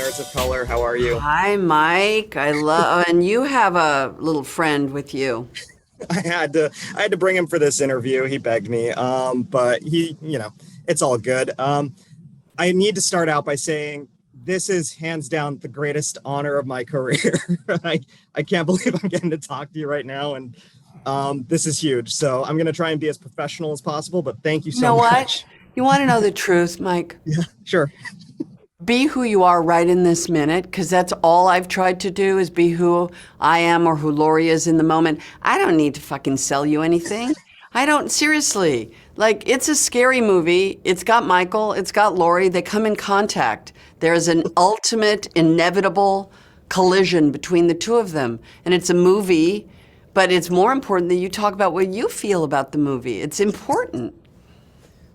Nerds of Color. How are you? Hi, Mike. I love, and you have a little friend with you. I had to bring him for this interview. He begged me. But it's all good. I need to start out by saying this is hands down the greatest honor of my career. I, I can't believe I'm getting to talk to you right now, and this is huge. So I'm going to try and be as professional as possible, but thank you You so know what? much. You want to know the truth, Mike? Yeah, sure. Be who you are right in this minute, because that's all I've tried to do is be who I am or who Laurie is in the moment. I don't need to fucking sell you anything. I don't, seriously. Like, it's a scary movie. It's got Michael, it's got Laurie. They come in contact. There's an ultimate, inevitable collision between the two of them. And it's a movie, but it's more important that you talk about what you feel about the movie. It's important.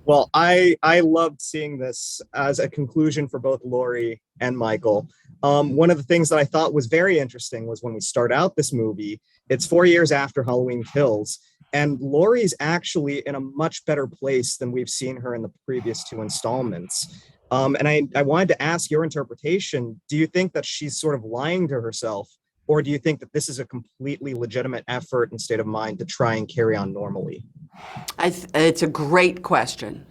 Well, I loved seeing this as a conclusion for both Laurie and Michael. One of the things that I thought was very interesting was when we start out this movie, it's 4 years after Halloween Kills, and Laurie's actually in a much better place than we've seen her in the previous two installments. And I wanted to ask your interpretation. Do you think that she's sort of lying to herself, or do you think that this is a completely legitimate effort and state of mind to try and carry on normally? It's a great question.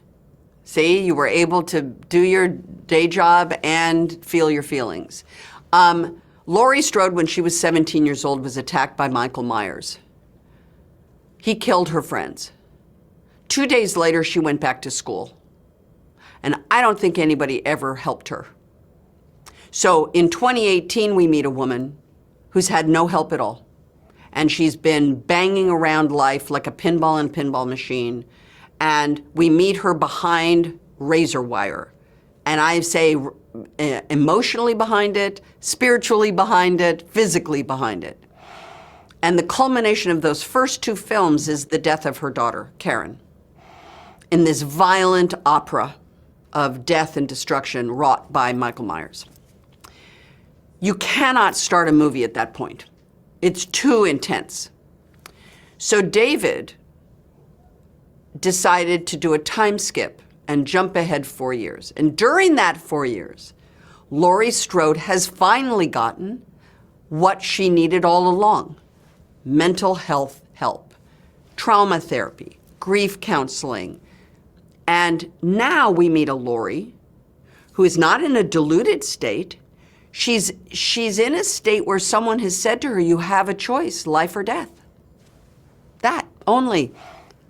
See, you were able to do your day job and feel your feelings. Laurie Strode, when she was 17 years old, was attacked by Michael Myers. He killed her friends. 2 days later, she went back to school. And I don't think anybody ever helped her. So in 2018, we meet a woman who's had no help at all. And she's been banging around life like a pinball and pinball machine. And we meet her behind razor wire. And I say emotionally behind it, spiritually behind it, physically behind it. And the culmination of those first two films is the death of her daughter, Karen, in this violent opera of death and destruction wrought by Michael Myers. You cannot start a movie at that point. It's too intense. So David decided to do a time skip and jump ahead 4 years. And during that 4 years, Laurie Strode has finally gotten what she needed all along: mental health help, trauma therapy, grief counseling. And now we meet a Laurie who is not in a deluded state. She's in a state where someone has said to her, you have a choice, life or death. That only.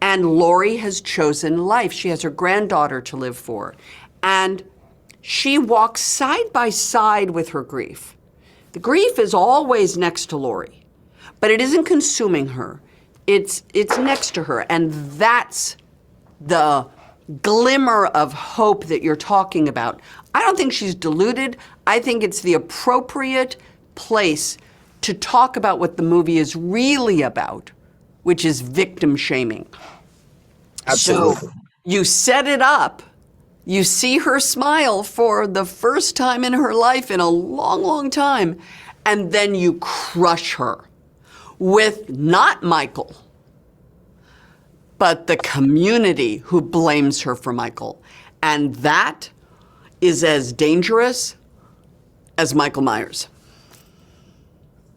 And Laurie has chosen life. She has her granddaughter to live for. And she walks side by side with her grief. The grief is always next to Laurie, but it isn't consuming her. It's next to her. And that's the glimmer of hope that you're talking about. I don't think she's deluded. I think it's the appropriate place to talk about what the movie is really about, which is victim shaming. Absolutely. So you set it up. You see her smile for the first time in her life in a long, long time, and then you crush her with not Michael, but the community who blames her for Michael. And that is as dangerous as Michael Myers.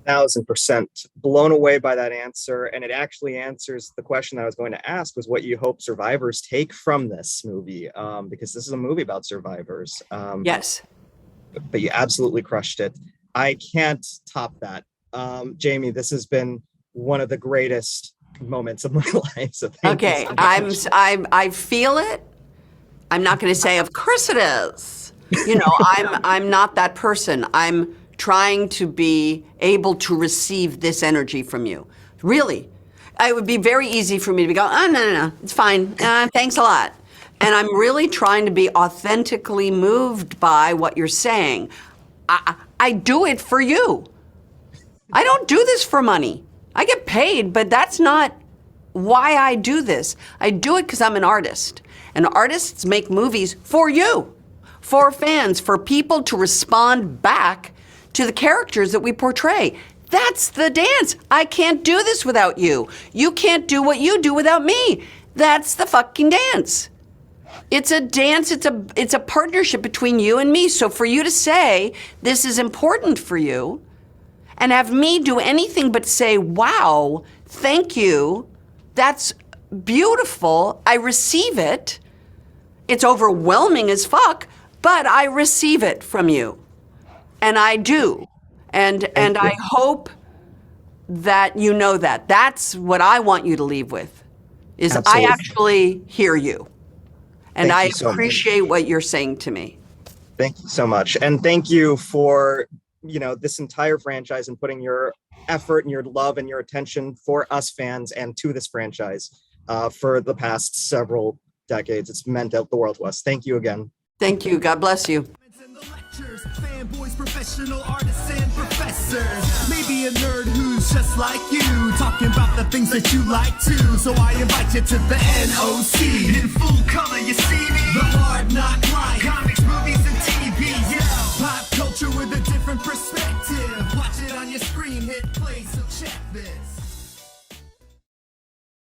1,000% blown away by that answer. And it actually answers the question that I was going to ask, was what you hope survivors take from this movie, because this is a movie about survivors. Yes. But you absolutely crushed it. I can't top that. Jamie, this has been one of the greatest moments of my life. So thank you Okay, so much. I feel it. I'm not going to say, of course it is. You know, I'm not that person. I'm trying to be able to receive this energy from you. Really. It would be very easy for me to go, oh, no, it's fine. Thanks a lot. And I'm really trying to be authentically moved by what you're saying. I do it for you. I don't do this for money. I get paid, but that's not why I do this. I do it because I'm an artist. And artists make movies for you, for fans, for people to respond back to the characters that we portray. That's the dance. I can't do this without you. You can't do what you do without me. That's the fucking dance. It's a dance. It's a partnership between you and me. So for you to say this is important for you and have me do anything but say, wow, thank you, that's beautiful, I receive it. It's overwhelming as fuck, but I receive it from you. And I do. And I hope that you know that. That's what I want you to leave with, is Absolutely. I actually hear you. And Thank I you so much. appreciate what you're saying to me. Thank you so much. And thank you for, this entire franchise and putting your effort and your love and your attention for us fans and to this franchise for the past several decades. It's meant the world to us. Thank you again. Thank you. God bless you. Fanboys, professional artists, and professors. Maybe a nerd who's just like you, talking about the things that you like too. So I invite you to the NOC. In full color, you see me. The hard knock life. Comics, movies, and TV. Yeah. Pop culture with a different perspective. Watch it on your screen, hit play, so check this.